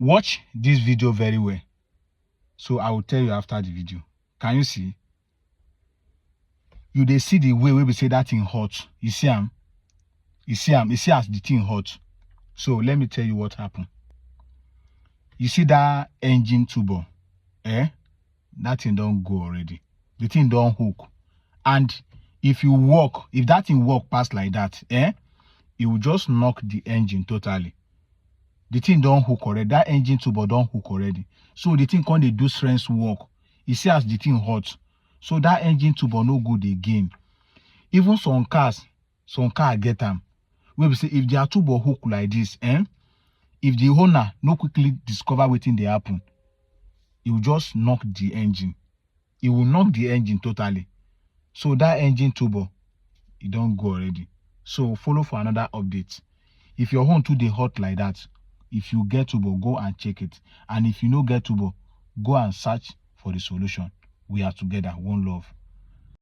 Watch this video very well. So I will tell you after the video. Can you see? You dey see the way we say that thing hot. You see am? You see am? You see as the thing hot. So let me tell you what happened. You see that engine turbo? That thing don't go already. The thing don't hook. And if you walk, if that thing walk past like that, it will just knock the engine totally. The thing don't hook already. That engine turbo don't hook already. So the thing can't do strength work. You see as the thing hot. So that engine turbo no good again. Even some car get them. We say if their turbo hook like this, if the owner no quickly discover wetin dey happen, it will just knock the engine. It will knock the engine totally. So that engine turbo, it don't go already. So follow for another update. If your home too dey hot like that, if you get turbo, go and check it. And if you no get turbo, go and search for the solution. We are together. One love.